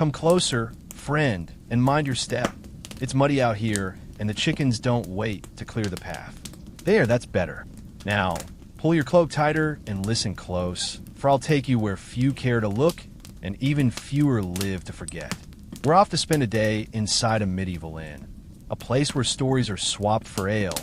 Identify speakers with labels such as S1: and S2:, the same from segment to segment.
S1: Come closer, friend, and mind your step. It's muddy out here, and the chickens don't wait to clear the path. There, that's better. Now, pull your cloak tighter and listen close, for I'll take you where few care to look, and even fewer live to forget. We're off to spend a day inside a medieval inn, a place where stories are swapped for ale,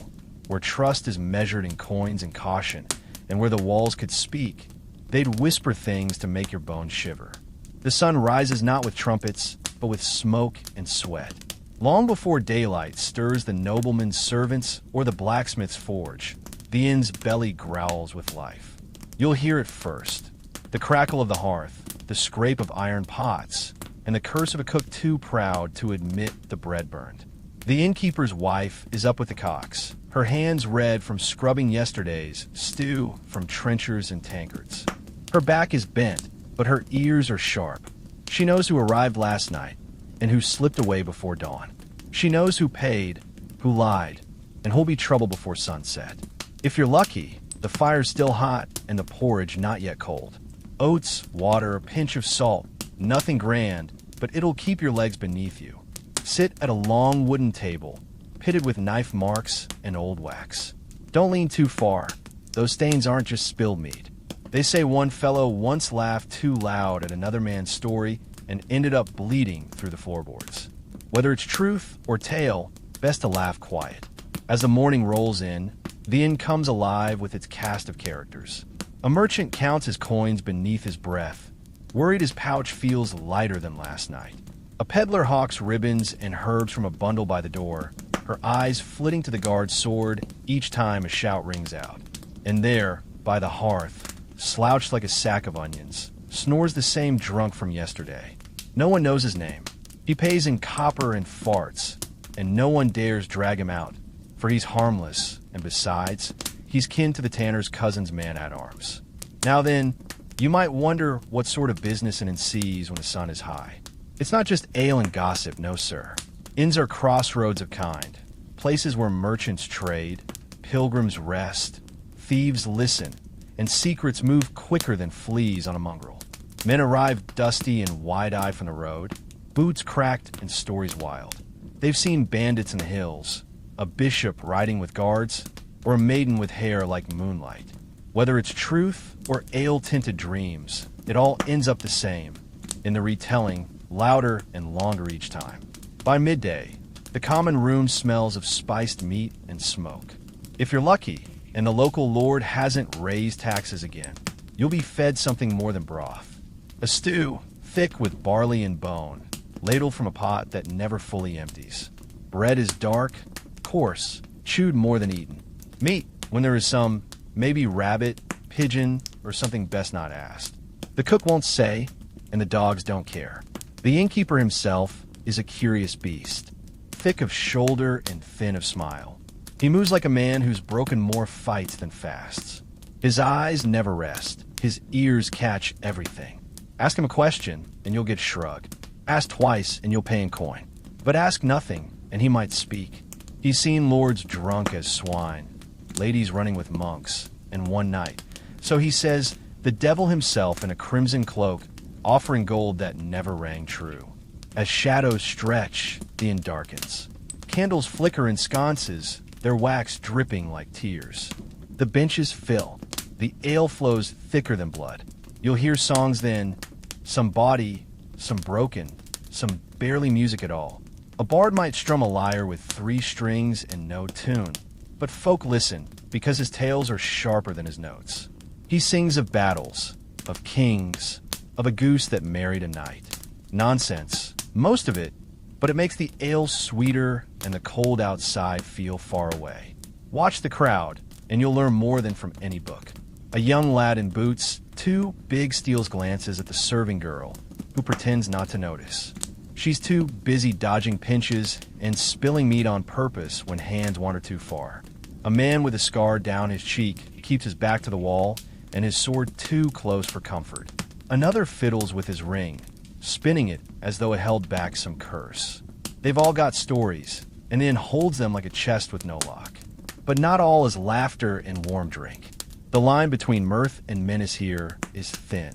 S1: where trust is measured in coins and caution, and where the walls could speak. They'd whisper things to make your bones shiver. The sun rises not with trumpets, but with smoke and sweat. Long before daylight stirs the nobleman's servants or the blacksmith's forge, the inn's belly growls with life. You'll hear it first. The crackle of the hearth, the scrape of iron pots, and the curse of a cook too proud to admit the bread burned. The innkeeper's wife is up with the cocks, her hands red from scrubbing yesterday's stew from trenchers and tankards. Her back is bent, but her ears are sharp. She knows who arrived last night and who slipped away before dawn. She knows who paid, who lied, and who'll be trouble before sunset. If you're lucky, the fire's still hot and the porridge not yet cold. Oats, water, a pinch of salt, nothing grand, but it'll keep your legs beneath you. Sit at a long wooden table, pitted with knife marks and old wax. Don't lean too far. Those stains aren't just spilled meat. They say one fellow once laughed too loud at another man's story and ended up bleeding through the floorboards. Whether it's truth or tale, best to laugh quiet. As the morning rolls in, the inn comes alive with its cast of characters. A merchant counts his coins beneath his breath, worried his pouch feels lighter than last night. A peddler hawks ribbons and herbs from a bundle by the door, her eyes flitting to the guard's sword each time a shout rings out. And there, by the hearth, slouched like a sack of onions, snores the same drunk from yesterday. No one knows his name. He pays in copper and farts, and no one dares drag him out, for he's harmless, and besides, he's kin to the tanner's cousin's man-at-arms. Now then, you might wonder what sort of business an inn sees when the sun is high. It's not just ale and gossip, no sir. Inns are crossroads of kind, places where merchants trade, pilgrims rest, thieves listen, and secrets move quicker than fleas on a mongrel. Men arrive dusty and wide-eyed from the road, boots cracked and stories wild. They've seen bandits in the hills, a bishop riding with guards, or a maiden with hair like moonlight. Whether it's truth or ale-tinted dreams, it all ends up the same, in the retelling, louder and longer each time. By midday, the common room smells of spiced meat and smoke. If you're lucky, and the local lord hasn't raised taxes again, you'll be fed something more than broth. A stew, thick with barley and bone, ladled from a pot that never fully empties. Bread is dark, coarse, chewed more than eaten. Meat, when there is some, maybe rabbit, pigeon, or something best not asked. The cook won't say, and the dogs don't care. The innkeeper himself is a curious beast, thick of shoulder and thin of smile. He moves like a man who's broken more fights than fasts. His eyes never rest. His ears catch everything. Ask him a question, and you'll get shrugged. Ask twice, and you'll pay in coin. But ask nothing, and he might speak. He's seen lords drunk as swine, ladies running with monks, and one night. So he says, the devil himself in a crimson cloak, offering gold that never rang true. As shadows stretch, the inn darkens. Candles flicker in sconces, their wax dripping like tears. The benches fill. The ale flows thicker than blood. You'll hear songs then, some bawdy, some broken, some barely music at all. A bard might strum a lyre with 3 strings and no tune, but folk listen because his tales are sharper than his notes. He sings of battles, of kings, of a goose that married a knight. Nonsense, most of it, but it makes the ale sweeter and the cold outside feel far away. Watch the crowd, and you'll learn more than from any book. A young lad in boots, 2 big steals glances at the serving girl, who pretends not to notice. She's too busy dodging pinches and spilling meat on purpose when hands wander too far. A man with a scar down his cheek keeps his back to the wall and his sword too close for comfort. Another fiddles with his ring, spinning it as though it held back some curse. They've all got stories, and then holds them like a chest with no lock. But not all is laughter and warm drink. The line between mirth and menace here is thin.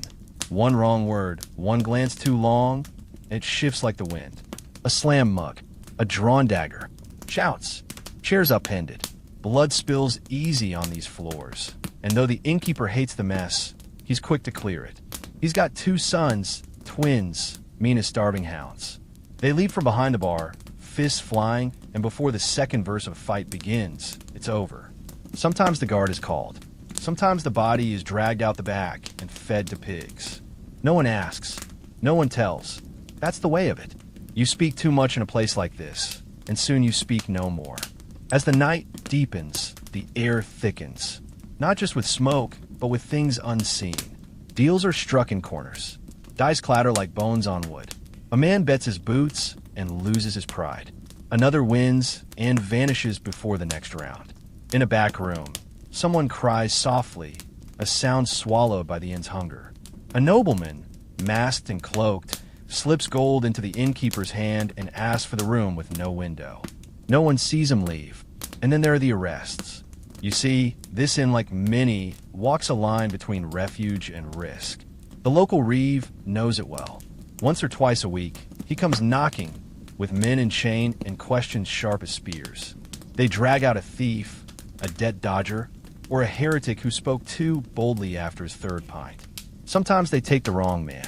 S1: One wrong word, one glance too long, and it shifts like the wind. A slam mug, a drawn dagger, shouts, chairs upended. Blood spills easy on these floors, and though the innkeeper hates the mess, he's quick to clear it. He's got 2 sons, twins, mean as starving hounds. They leap from behind the bar, fists flying, and before the second verse of a fight begins, it's over. Sometimes the guard is called. Sometimes the body is dragged out the back and fed to pigs. No one asks. No one tells. That's the way of it. You speak too much in a place like this, and soon you speak no more. As the night deepens, the air thickens. Not just with smoke, but with things unseen. Deals are struck in corners. Dice clatter like bones on wood. A man bets his boots and loses his pride. Another wins and vanishes before the next round. In a back room, someone cries softly, a sound swallowed by the inn's hunger. A nobleman, masked and cloaked, slips gold into the innkeeper's hand and asks for the room with no window. No one sees him leave, and then there are the arrests. You see, this inn, like many, walks a line between refuge and risk. The local reeve knows it well. Once or twice a week, he comes knocking with men in chain and questions sharp as spears. They drag out a thief, a debt dodger, or a heretic who spoke too boldly after his 3rd pint. Sometimes they take the wrong man.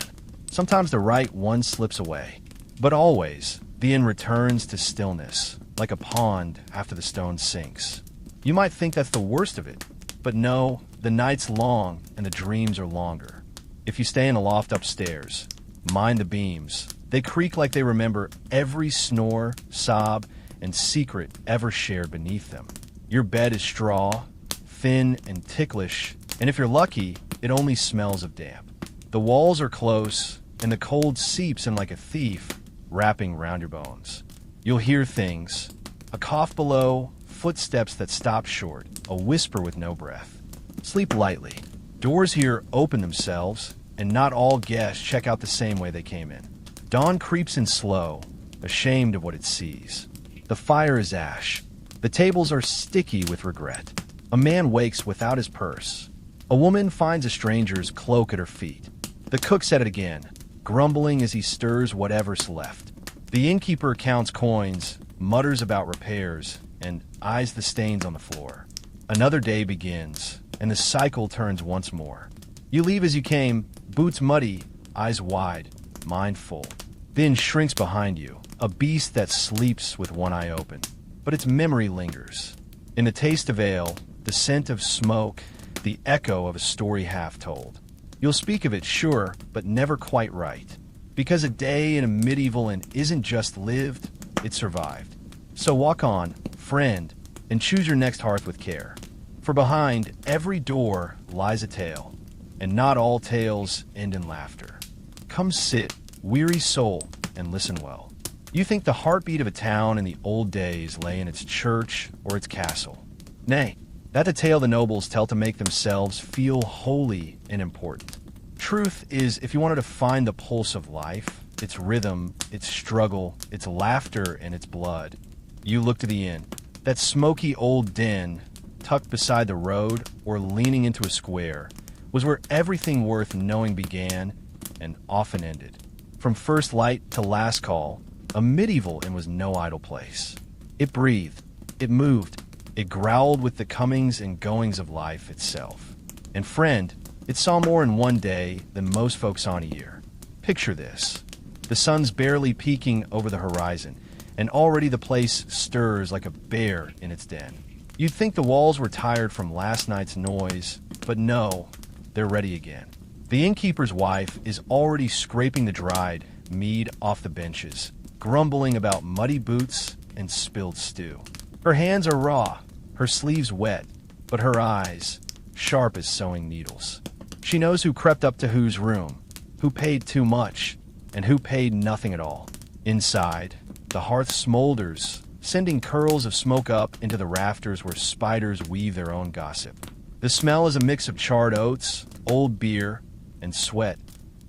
S1: Sometimes the right one slips away. But always, the inn returns to stillness, like a pond after the stone sinks. You might think that's the worst of it, but no, the night's long and the dreams are longer. If you stay in a loft upstairs, mind the beams. They creak like they remember every snore, sob, and secret ever shared beneath them. Your bed is straw, thin and ticklish, and if you're lucky, it only smells of damp. The walls are close, and the cold seeps in like a thief, wrapping round your bones. You'll hear things. A cough below, footsteps that stop short, a whisper with no breath. Sleep lightly. Doors here open themselves, and not all guests check out the same way they came in. Dawn creeps in slow, ashamed of what it sees. The fire is ash. The tables are sticky with regret. A man wakes without his purse. A woman finds a stranger's cloak at her feet. The cook said it again, grumbling as he stirs whatever's left. The innkeeper counts coins, mutters about repairs, and eyes the stains on the floor. Another day begins, and the cycle turns once more. You leave as you came, boots muddy, eyes wide, mind full. Then shrinks behind you, a beast that sleeps with one eye open. But its memory lingers. In the taste of ale, the scent of smoke, the echo of a story half told. You'll speak of it, sure, but never quite right. Because a day in a medieval inn isn't just lived, it survived. So walk on, friend, and choose your next hearth with care. For behind every door lies a tale, and not all tales end in laughter. Come sit, weary soul, and listen well. You think the heartbeat of a town in the old days lay in its church or its castle. Nay, that the tale the nobles tell to make themselves feel holy and important. Truth is, if you wanted to find the pulse of life, its rhythm, its struggle, its laughter, and its blood, you look to the inn. That smoky old den, tucked beside the road or leaning into a square, was where everything worth knowing began and often ended. From first light to last call, a medieval inn was no idle place. It breathed, it moved, it growled with the comings and goings of life itself. And friend, it saw more in one day than most folks saw in a year. Picture this. The sun's barely peeking over the horizon, and already the place stirs like a bear in its den. You'd think the walls were tired from last night's noise, but no, they're ready again. The innkeeper's wife is already scraping the dried mead off the benches, grumbling about muddy boots and spilled stew. Her hands are raw, her sleeves wet, but her eyes sharp as sewing needles. She knows who crept up to whose room, who paid too much, and who paid nothing at all. Inside, the hearth smolders, sending curls of smoke up into the rafters where spiders weave their own gossip. The smell is a mix of charred oats, old beer, and sweat,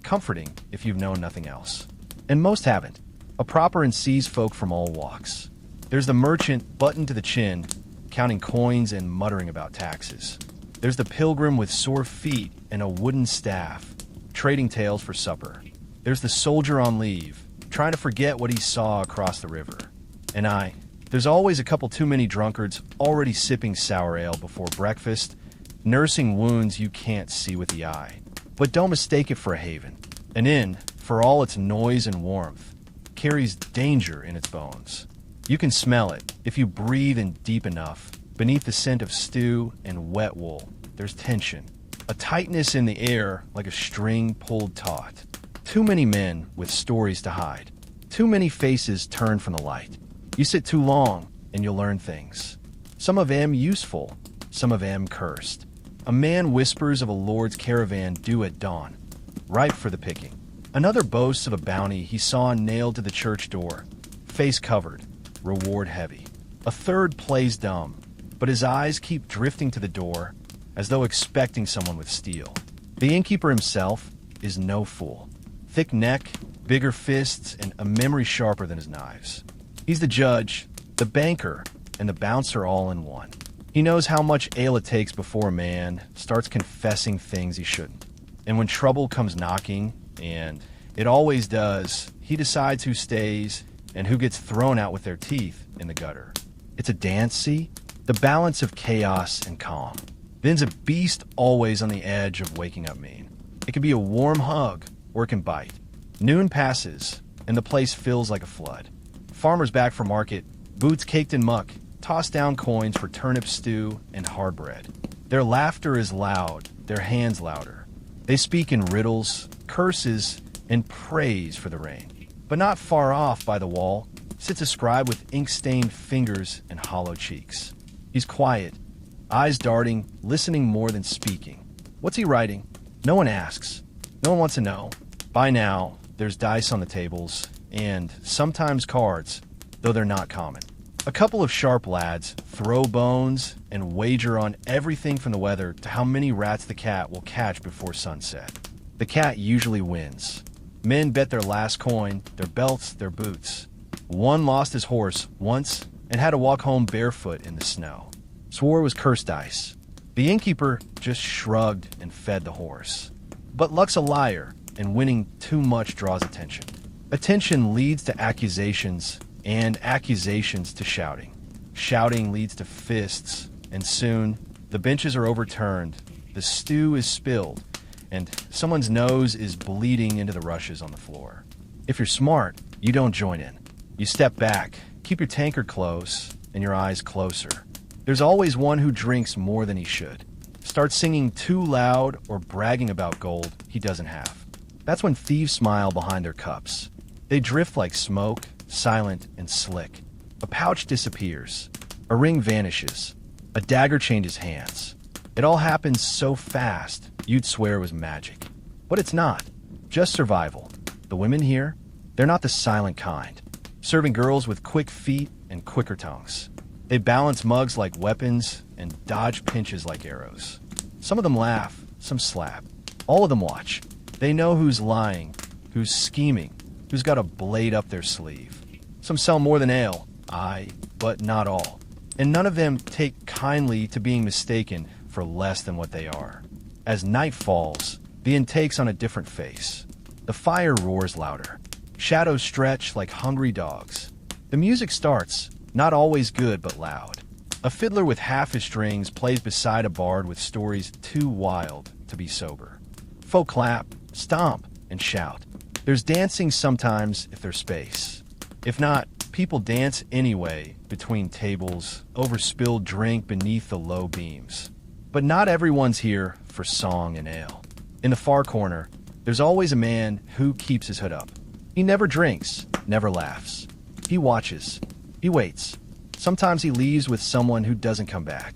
S1: comforting if you've known nothing else. And most haven't. A proper and sees folk from all walks. There's the merchant buttoned to the chin, counting coins and muttering about taxes. There's the pilgrim with sore feet and a wooden staff, trading tales for supper. There's the soldier on leave, trying to forget what he saw across the river. And there's always a couple too many drunkards already sipping sour ale before breakfast, nursing wounds you can't see with the eye. But don't mistake it for a haven. An inn, for all its noise and warmth, carries danger in its bones. You can smell it if you breathe in deep enough. Beneath the scent of stew and wet wool, there's tension. A tightness in the air like a string pulled taut. Too many men with stories to hide. Too many faces turned from the light. You sit too long and you'll learn things. Some of them useful, some of them cursed. A man whispers of a lord's caravan due at dawn, ripe for the picking. Another boasts of a bounty he saw nailed to the church door, face covered, reward heavy. A third plays dumb, but his eyes keep drifting to the door as though expecting someone with steel. The innkeeper himself is no fool. Thick neck, bigger fists, and a memory sharper than his knives. He's the judge, the banker, and the bouncer all in one. He knows how much ale it takes before a man starts confessing things he shouldn't. And when trouble comes knocking, and it always does, he decides who stays and who gets thrown out with their teeth in the gutter. It's a dance, see? The balance of chaos and calm. Then's a beast always on the edge of waking up mean. It can be a warm hug, or it can bite. Noon passes, and the place feels like a flood. Farmers back from market, boots caked in muck, toss down coins for turnip stew and hard bread. Their laughter is loud, their hands louder. They speak in riddles, curses, and praise for the rain. But not far off by the wall sits a scribe with ink-stained fingers and hollow cheeks. He's quiet, eyes darting, listening more than speaking. What's he writing? No one asks. No one wants to know. By now, there's dice on the tables, and sometimes cards, though they're not common. A couple of sharp lads throw bones and wager on everything from the weather to how many rats the cat will catch before sunset. The cat usually wins. Men bet their last coin, their belts, their boots. One lost his horse once and had to walk home barefoot in the snow. Swore it was cursed dice. The innkeeper just shrugged and fed the horse. But luck's a liar, and winning too much draws attention. Attention leads to accusations, and accusations to shouting. Shouting leads to fists, and soon the benches are overturned, the stew is spilled, and someone's nose is bleeding into the rushes on the floor. If you're smart, you don't join in. You step back, keep your tankard close, and your eyes closer. There's always one who drinks more than he should. Starts singing too loud or bragging about gold he doesn't have. That's when thieves smile behind their cups. They drift like smoke, silent and slick. A pouch disappears. A ring vanishes. A dagger changes hands. It all happens so fast, you'd swear it was magic. But it's not. Just survival. The women here, they're not the silent kind. Serving girls with quick feet and quicker tongues. They balance mugs like weapons and dodge pinches like arrows. Some of them laugh, some slap. All of them watch. They know who's lying, who's scheming, who's got a blade up their sleeve. Some sell more than ale, aye, but not all. And none of them take kindly to being mistaken for less than what they are. As night falls, the inn takes on a different face. The fire roars louder. Shadows stretch like hungry dogs. The music starts, not always good but loud. A fiddler with half his strings plays beside a bard with stories too wild to be sober. Folk clap, stomp, and shout. There's dancing sometimes if there's space. If not, people dance anyway between tables, over spilled drink beneath the low beams. But not everyone's here for song and ale. In the far corner, there's always a man who keeps his hood up. He never drinks, never laughs. He watches. He waits. Sometimes he leaves with someone who doesn't come back.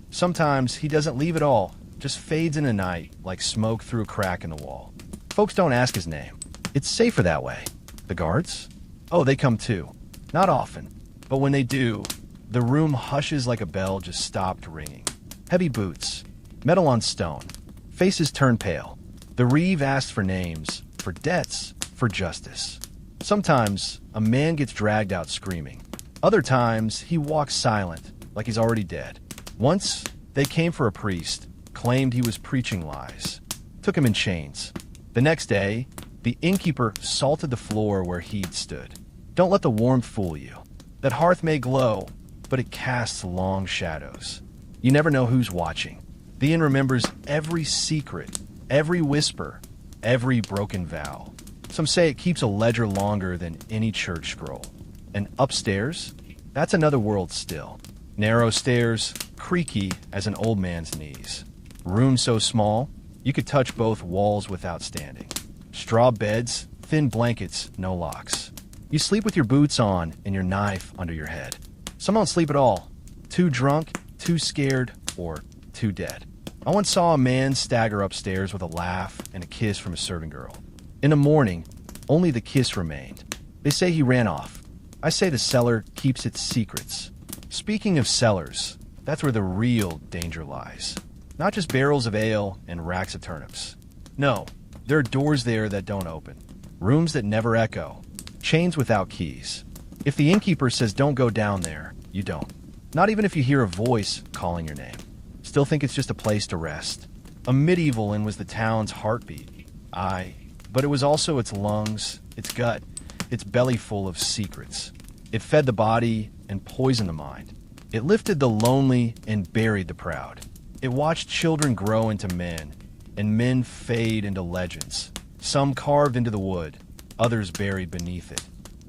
S1: Sometimes he doesn't leave at all, just fades in the night like smoke through a crack in the wall. Folks don't ask his name. It's safer that way. The guards? Oh, they come too. Not often. But when they do, the room hushes like a bell just stopped ringing. Heavy boots. Metal on stone. Faces turn pale. The reeve asks for names, for debts, for justice. Sometimes a man gets dragged out screaming. Other times he walks silent, like he's already dead. Once they came for a priest, claimed he was preaching lies. Took him in chains. The next day, The innkeeper salted the floor where he'd stood. Don't let the warmth fool you. That hearth may glow, but it casts long shadows. You never know who's watching. The inn remembers every secret, every whisper, every broken vow. Some say it keeps a ledger longer than any church scroll. And upstairs, that's another world still. Narrow stairs, creaky as an old man's knees. Room so small, you could touch both walls without standing. Straw beds, thin blankets, no locks. You sleep with your boots on and your knife under your head. Some don't sleep at all. Too drunk, too scared, or too dead. I once saw a man stagger upstairs with a laugh and a kiss from a serving girl. In the morning, only the kiss remained. They say he ran off. I say the cellar keeps its secrets. Speaking of cellars, that's where the real danger lies. Not just barrels of ale and racks of turnips. No, there are doors there that don't open. Rooms that never echo. Chains without keys. If the innkeeper says don't go down there, you don't. Not even if you hear a voice calling your name. Still think it's just a place to rest. A medieval inn was the town's heartbeat. Aye, but it was also its lungs, its gut, its belly full of secrets. It fed the body and poisoned the mind. It lifted the lonely and buried the proud. It watched children grow into men, and men fade into legends. Some carved into the wood, others buried beneath it.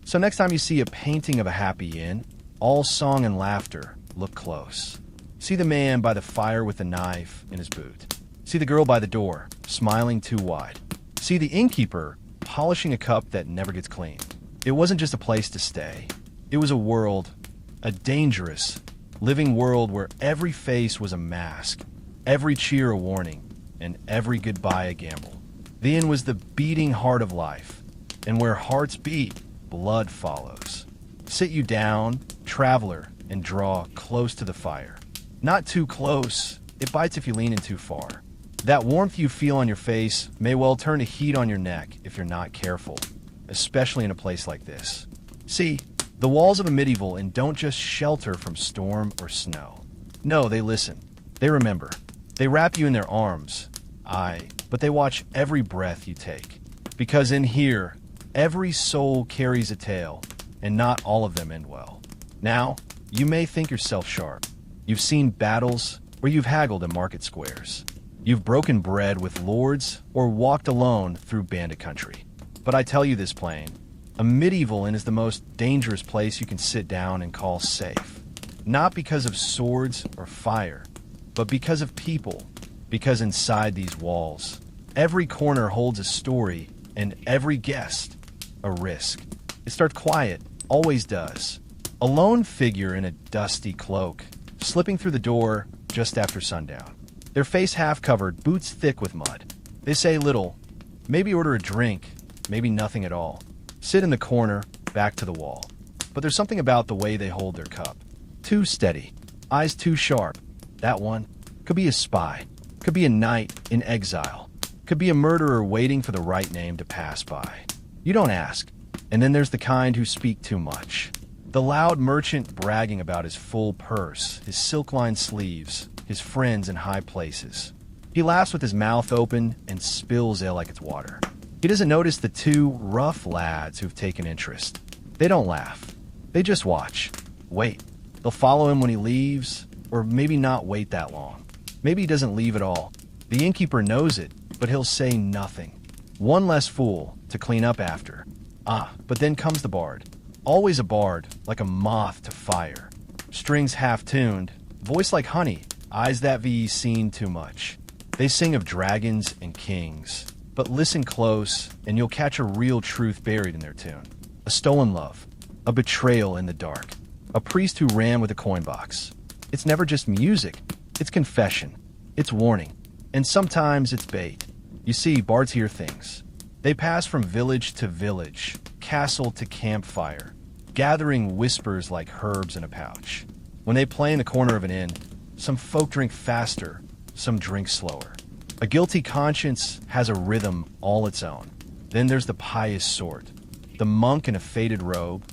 S1: So next time you see a painting of a happy inn, all song and laughter, look close. See the man by the fire with the knife in his boot. See the girl by the door, smiling too wide. See the innkeeper polishing a cup that never gets clean. It wasn't just a place to stay. It was a world, a dangerous, living world where every face was a mask, every cheer a warning, and every goodbye a gamble. The inn was the beating heart of life, and where hearts beat, blood follows. Sit you down, traveler, and draw close to the fire. Not too close, it bites if you lean in too far. That warmth you feel on your face may well turn to heat on your neck if you're not careful, especially in a place like this. See, the walls of a medieval inn don't just shelter from storm or snow. No, they listen. They remember. They wrap you in their arms. Aye, but they watch every breath you take. Because in here, every soul carries a tale, and not all of them end well. Now, you may think yourself sharp. You've seen battles where you've haggled in market squares. You've broken bread with lords or walked alone through bandit country. But I tell you this plain, a medieval inn is the most dangerous place you can sit down and call safe. Not because of swords or fire, but because of people. Because inside these walls, every corner holds a story and every guest, a risk. It starts quiet, always does. A lone figure in a dusty cloak, slipping through the door just after sundown. Their face half covered, boots thick with mud. They say little, maybe order a drink, maybe nothing at all. Sit in the corner, back to the wall. But there's something about the way they hold their cup. Too steady, eyes too sharp. That one could be a spy, could be a knight in exile, could be a murderer waiting for the right name to pass by. You don't ask. And then there's the kind who speak too much. The loud merchant bragging about his full purse, his silk-lined sleeves, his friends in high places. He laughs with his mouth open and spills ale like it's water. He doesn't notice the two rough lads who've taken interest. They don't laugh. They just watch. Wait. They'll follow him when he leaves, or maybe not wait that long. Maybe he doesn't leave at all. The innkeeper knows it, but he'll say nothing. One less fool to clean up after. But then comes the bard. Always a bard, like a moth to fire. Strings half-tuned, voice like honey, eyes that be seen too much. They sing of dragons and kings. But listen close, and you'll catch a real truth buried in their tune. A stolen love. A betrayal in the dark. A priest who ran with a coin box. It's never just music. It's confession. It's warning. And sometimes it's bait. You see, bards hear things. They pass from village to village, castle to campfire, gathering whispers like herbs in a pouch. When they play in the corner of an inn, some folk drink faster, some drink slower. A guilty conscience has a rhythm all its own. Then there's the pious sort, the monk in a faded robe,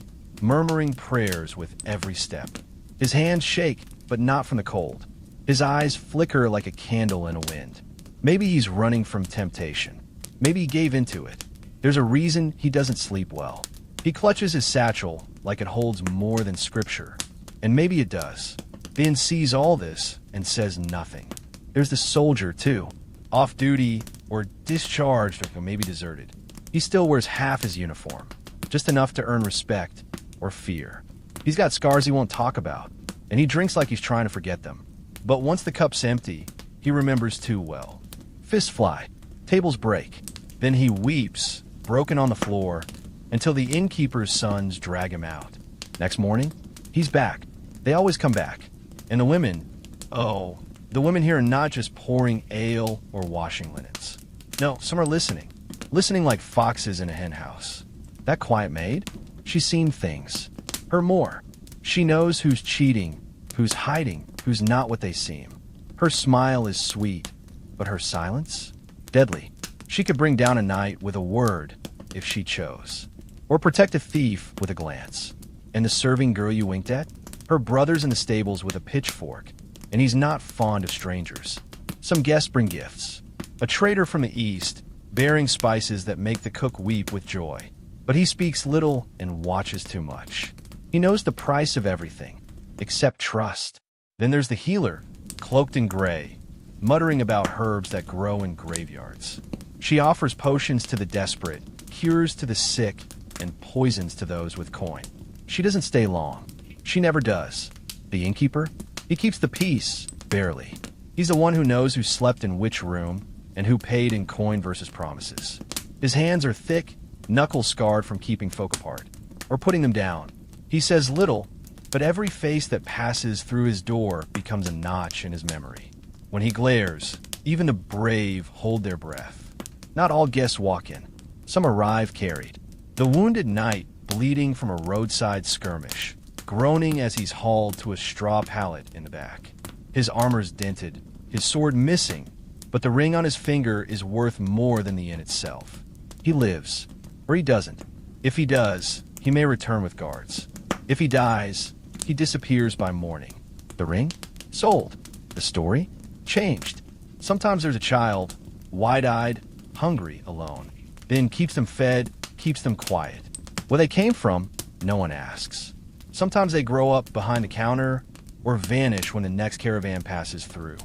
S1: murmuring prayers with every step. His hands shake, but not from the cold. His eyes flicker like a candle in a wind. Maybe he's running from temptation. Maybe he gave into it. There's a reason he doesn't sleep well. He clutches his satchel like it holds more than scripture. And maybe it does. Then sees all this and says nothing. There's the soldier, too. Off duty or discharged or maybe deserted. He still wears half his uniform. Just enough to earn respect or fear. He's got scars he won't talk about. And he drinks like he's trying to forget them. But once the cup's empty, he remembers too well. Fists fly. Tables break. Then he weeps, broken on the floor, until the innkeeper's sons drag him out. Next morning, he's back. They always come back. And the women, the women here are not just pouring ale or washing linens. No, some are listening. Listening like foxes in a henhouse. That quiet maid, she's seen things. Her more. She knows who's cheating, who's hiding, who's not what they seem. Her smile is sweet, but her silence? Deadly. She could bring down a night with a word, if she chose. Or protect a thief with a glance. And the serving girl you winked at? Her brother's in the stables with a pitchfork, and he's not fond of strangers. Some guests bring gifts. A trader from the east, bearing spices that make the cook weep with joy. But he speaks little and watches too much. He knows the price of everything, except trust. Then there's the healer, cloaked in gray, muttering about herbs that grow in graveyards. She offers potions to the desperate, cures to the sick, and poisons to those with coin. She doesn't stay long. She never does. The innkeeper? He keeps the peace, barely. He's the one who knows who slept in which room and who paid in coin versus promises. His hands are thick, knuckles scarred from keeping folk apart, or putting them down. He says little, but every face that passes through his door becomes a notch in his memory. When he glares, even the brave hold their breath. Not all guests walk in. Some arrive carried. The wounded knight bleeding from a roadside skirmish, groaning as he's hauled to a straw pallet in the back. His armor's dented, his sword missing, but the ring on his finger is worth more than the inn itself. He lives, or he doesn't. If he does, he may return with guards. If he dies, he disappears by morning. The ring? Sold. The story? Changed. Sometimes there's a child, wide-eyed, hungry, alone. Then keeps them fed, keeps them quiet. Where they came from, no one asks. Sometimes they grow up behind the counter or vanish when the next caravan passes through.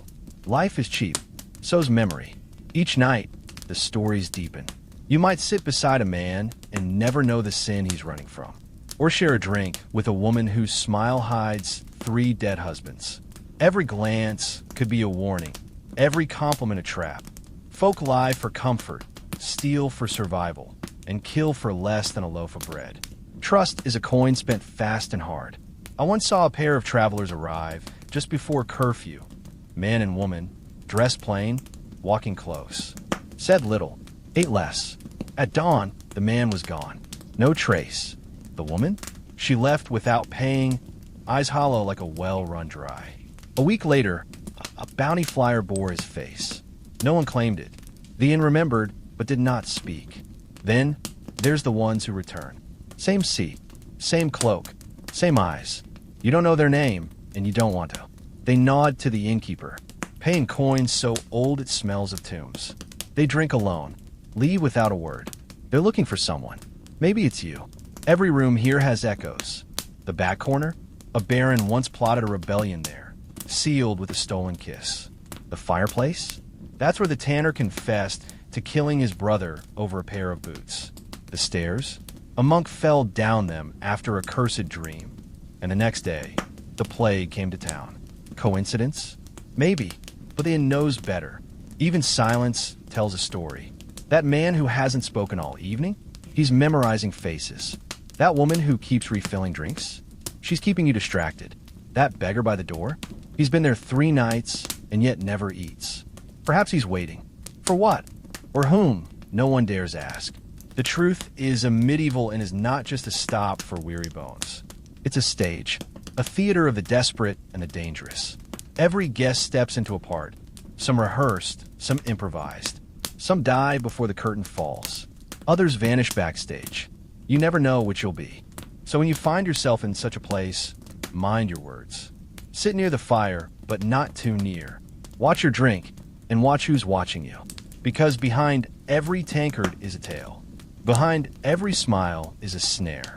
S1: Life is cheap. So's memory. Each night, the stories deepen. You might sit beside a man and never know the sin he's running from. Or share a drink with a woman whose smile hides 3 dead husbands. Every glance could be a warning. Every compliment a trap. Folk lie for comfort, steal for survival, and kill for less than a loaf of bread. Trust is a coin spent fast and hard. I once saw a pair of travelers arrive just before curfew. Man and woman, dressed plain, walking close. Said little, ate less. At dawn, the man was gone. No trace. The woman? She left without paying, eyes hollow like a well run dry. A week later, a bounty flyer bore his face. No one claimed it. The inn remembered, but did not speak. Then, there's the ones who return. Same seat, same cloak, same eyes. You don't know their name, and you don't want to. They nod to the innkeeper, paying coins so old it smells of tombs. They drink alone, leave without a word. They're looking for someone. Maybe it's you. Every room here has echoes. The back corner? A baron once plotted a rebellion there, sealed with a stolen kiss. The fireplace? That's where the tanner confessed to killing his brother over a pair of boots. The stairs? A monk fell down them after a cursed dream. And the next day, the plague came to town. Coincidence? Maybe, but the inn knows better. Even silence tells a story. That man who hasn't spoken all evening? He's memorizing faces. That woman who keeps refilling drinks? She's keeping you distracted. That beggar by the door? He's been there 3 nights and yet never eats. Perhaps he's waiting. For what? Or whom? No one dares ask. The truth is a medieval inn is not just a stop for weary bones. It's a stage, a theater of the desperate and the dangerous. Every guest steps into a part. Some rehearsed, some improvised. Some die before the curtain falls. Others vanish backstage. You never know which you'll be. So when you find yourself in such a place, mind your words. Sit near the fire, but not too near. Watch your drink, and watch who's watching you. Because behind every tankard is a tale. Behind every smile is a snare,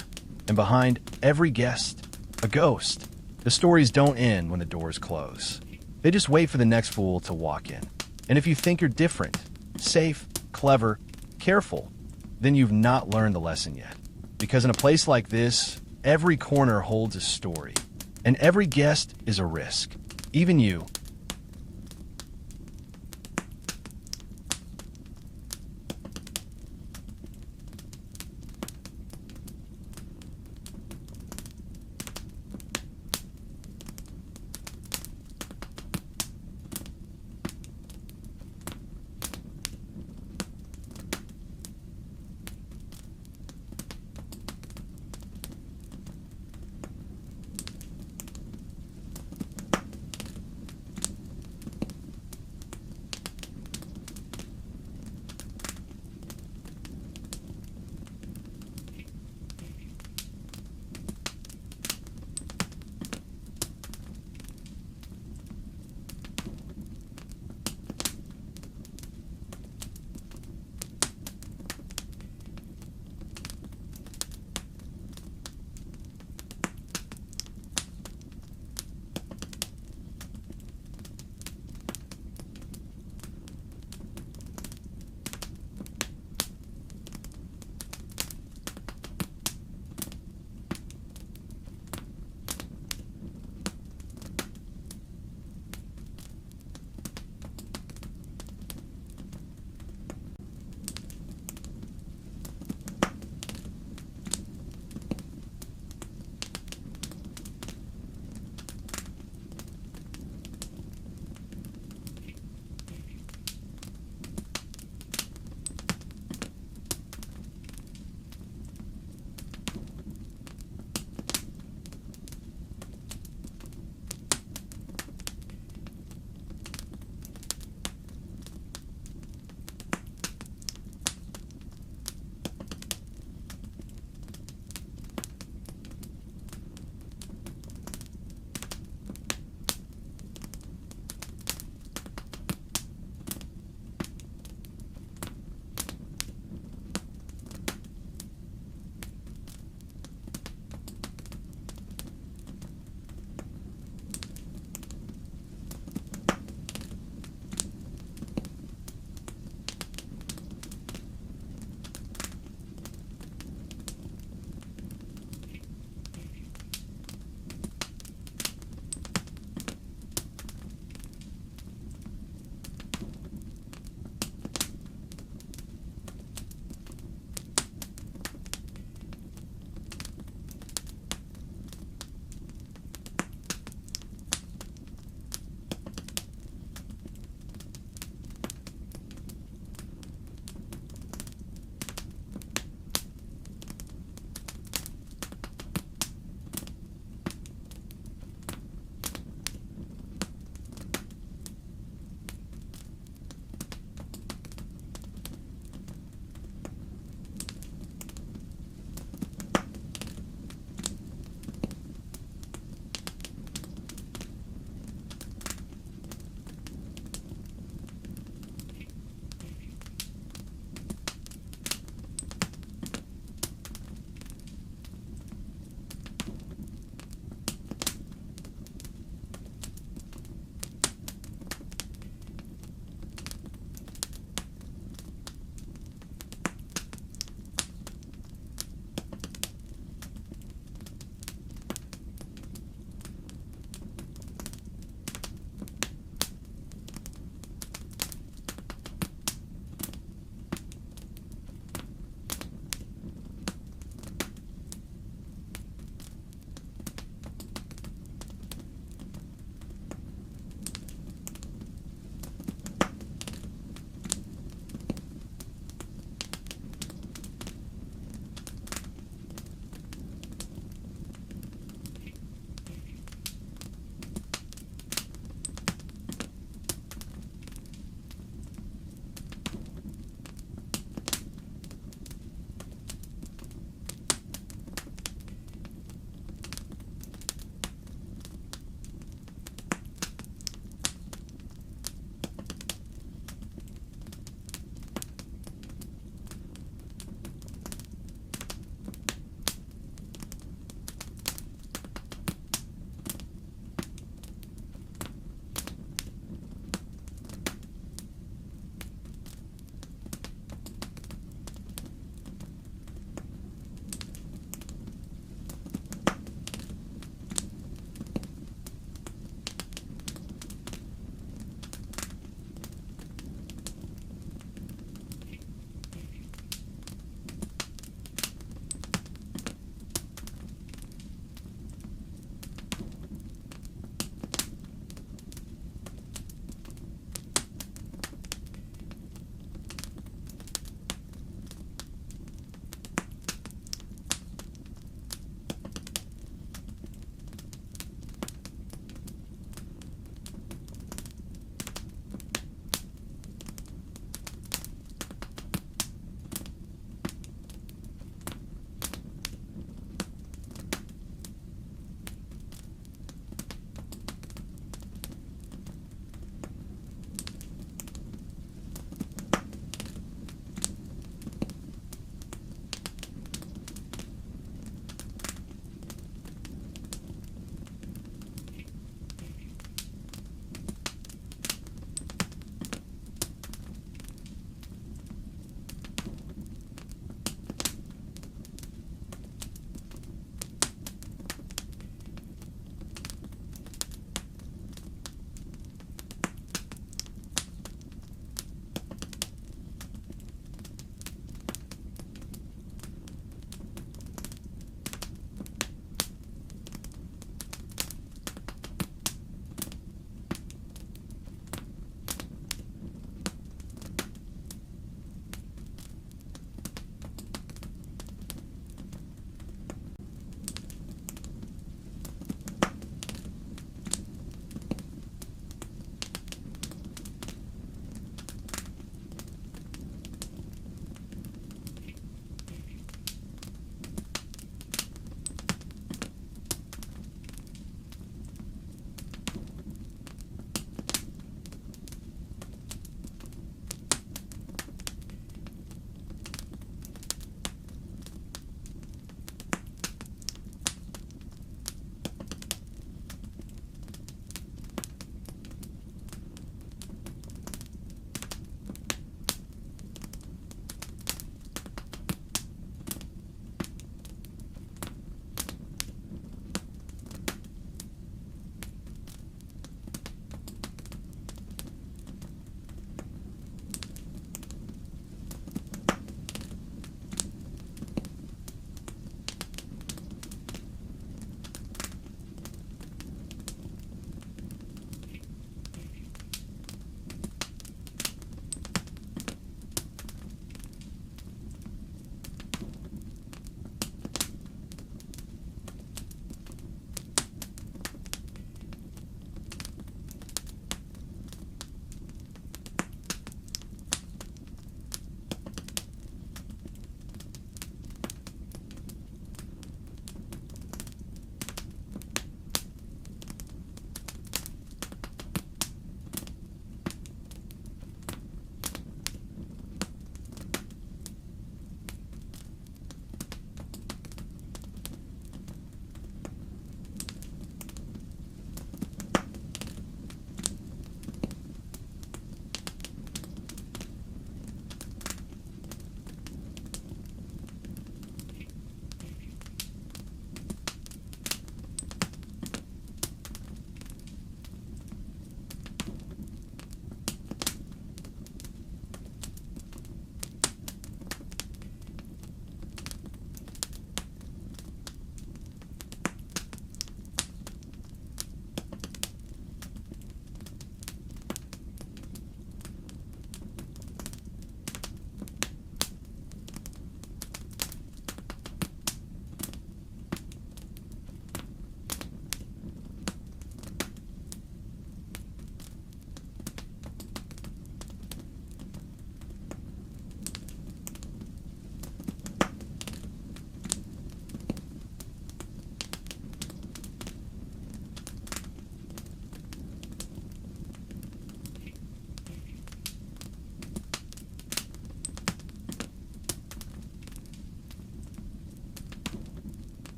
S1: and behind every guest, a ghost. The stories don't end when the doors close. They just wait for the next fool to walk in. And if you think you're different, safe, clever, careful, then you've not learned the lesson yet. Because in a place like this, every corner holds a story, and every guest is a risk. Even you,